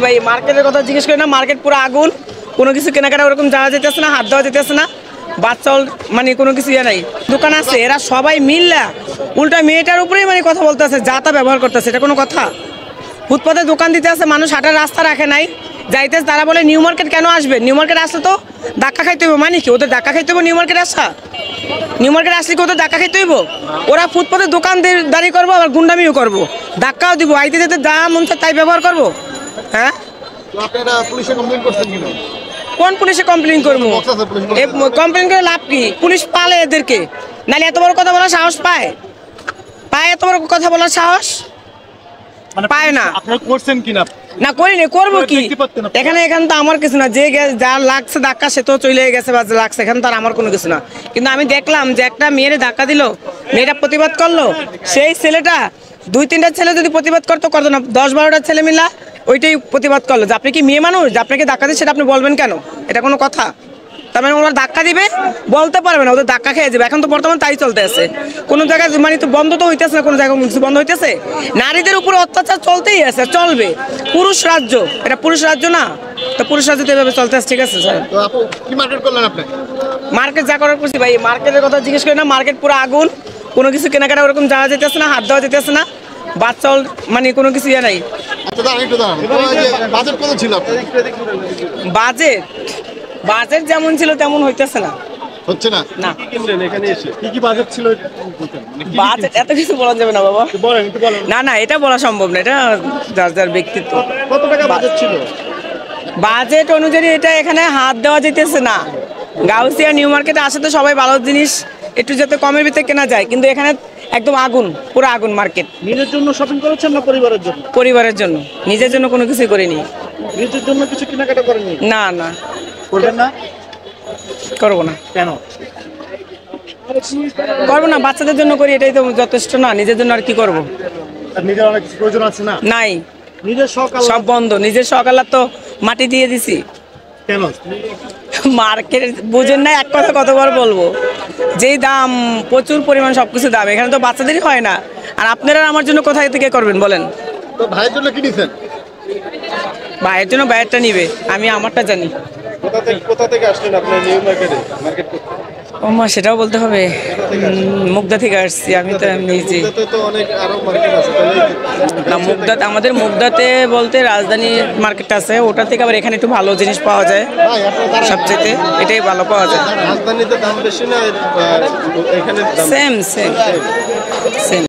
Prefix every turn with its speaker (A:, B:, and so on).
A: ভাই, মার্কেটের কথা জিজ্ঞেস করি না, মার্কেট পুরো আগুন, কোনো কিছু কেনাকাটা ওরকম যাওয়া যেতেছে না, হাত দেওয়া যেতেছে না, বাচ্চা মানে কোনো কিছু ইয়ে নাই। দোকান আছে, এরা সবাই মিললা উল্টা মেয়েটার উপরেই মানে কথা বলতেছে, যা তা ব্যবহার করতেছে, এটা কোনো কথা? ফুটপাতে দোকান দিতে আছে, মানুষ হাঁটার রাস্তা রাখে নাই, যাইতেছে, তারা বলে নিউ মার্কেট কেন আসবে? নিউ মার্কেট আসলে তো ধাক্কা খাইতে হইব, মানে কি ওদের ধাক্কা খাইতে হইব? নিউ মার্কেট আসা, নিউ মার্কেট আসলে কি ওদের ধাক্কা খাইতে হইব? ওরা ফুটপাতে দোকান দাঁড়িয়ে করবো, আবার গুন্ডামিও করবো, ধাক্কাও দিব, আইতে যেতে যা মন চায় তাই ব্যবহার করবো। হ্যাঁ, কোন পুলিশে কমপ্লেন করবো? কমপ্লেন করে লাভ কি? পুলিশ পালে এদেরকে, নাহলে এত বড় কথা বলার সাহস পায়? এত বড় কথা বলার সাহস পায় না। না করিনি, করবো কি? এখানে তো আমার কিছু না, যে যার লাগছে ধাক্কা সে তো চলে গেছে বা লাগছে, এখানে তো আর আমার কোনো কিছু না। কিন্তু আমি দেখলাম যে একটা মেয়ের ধাক্কা দিল, মেয়েটা প্রতিবাদ করলো, সেই ছেলেটা 2-3টা ছেলে যদি প্রতিবাদ করতো না, 10-12টা ছেলে মিলা ওইটাই প্রতিবাদ করলো যে আপনি কি মেয়ে মানুষ, যে আপনাকে ধাক্কা দিচ্ছে সেটা আপনি বলবেন কেন? এটা কোনো কথা? তার মানে ওরা ধাক্কা দিবে, বলতে পারবে না, ওদের ধাক্কা খেয়ে যাবে। এখন তো বর্তমান তাই চলতে আছে, কোনো জায়গায় মানে তো বন্ধ তো হইতেছে না, কোনো জায়গায় কিছু বন্ধ হইতেছে। নারীদের উপরে অত্যাচার চলতেই আছে, চলবে। পুরুষ রাজ্য, এটা পুরুষ রাজ্য না, তো পুরুষ রাজ্য তো এভাবে চলতে আছে। ঠিক আছে স্যার,
B: কি মার্কেট করলেন আপনি?
A: মার্কেট যা করার করছি ভাই, মার্কেটের কথা জিজ্ঞেস করি না, মার্কেট পুরো আগুন, কোনো কিছু কেনাকাটা ওরকম যাওয়া যেতেছে না, হাত দেওয়া যেতেছে না, বাচ্চা মানে কোনো কিছু ইয়ে নাই।
B: আচ্ছা দাঁড়ান একটু দাঁড়ান, বাজেট কত ছিল আপনার?
A: বাজেট যেমন ছিল তেমন হইতেছে না,
B: হচ্ছে না।
A: না
B: এখানে এসে কি বাজেট ছিল?
A: বাজেট এত কিছু বলা যাবে না বাবা, না না, এটা বলা সম্ভব না, এটা যার যার ব্যক্তিত্ব।
B: কত টাকা বাজেট ছিল?
A: বাজেট অনুযায়ী এটা এখানে হাত দেওয়া যেতেছে না। গাউসিয়া নিউ মার্কেটে আসে তো সবাই ভালো জিনিস একটু যাতে কমের ভিতরে কেনা যায়, কিন্তু এখানে একদম আগুন, পুরো আগুন মার্কেট।
B: নিজের জন্য শপিং করেছেন না পরিবারের জন্য?
A: পরিবারের জন্য, নিজের জন্য কোনো কিছু করিনি।
B: নিজের জন্য কিছু কেনাকাটা করেননি?
A: না না,
B: করবেন না?
A: করবো না।
B: কেন
A: করবো না? বাচ্চাদের জন্য করি, এটাই তো যথেষ্ট না, নিজের জন্য আর কি করবো?
B: নিজের অনেক কিছু প্রয়োজন আছে না?
A: নাই,
B: নিজের শখ
A: সব বন্ধ, নিজের সকালে তো মাটি দিয়ে দিছি।
B: কেন?
A: মার্কেট বুঝেন না, এক কথা কতবার বলবো, যেই দাম, প্রচুর পরিমাণ সবকিছু দাম, এখানে তো বাচ্চাদেরই হয় না, আর আপনারা আমার জন্য কোথায় থেকে করবেন বলেন?
B: তো ভাইয়ের জন্য কি নিছেন?
A: ভাইয়ের জন্য ভাইয়েরটা নিবে, আমি আমারটা জানি।
B: কোথা থেকে আসলেন আপনি নিউ মার্কেটে মার্কেট করতে?
A: ও মা, সেটাও বলতে হবে। মুগদা থেকে আসছি আমি, তো নিজে
B: তো অনেক আরো মার্কেট আছে
A: না। মুগদা, আমাদের মুগদাতে বলতে রাজধানী মার্কেট আছে, ওটা থেকে আবার এখানে একটু ভালো জিনিস পাওয়া যায়, সবচেয়ে এটাই ভালো পাওয়া যায়।
B: রাজধানীতে দাম বেশি না এখানে?
A: Same same same.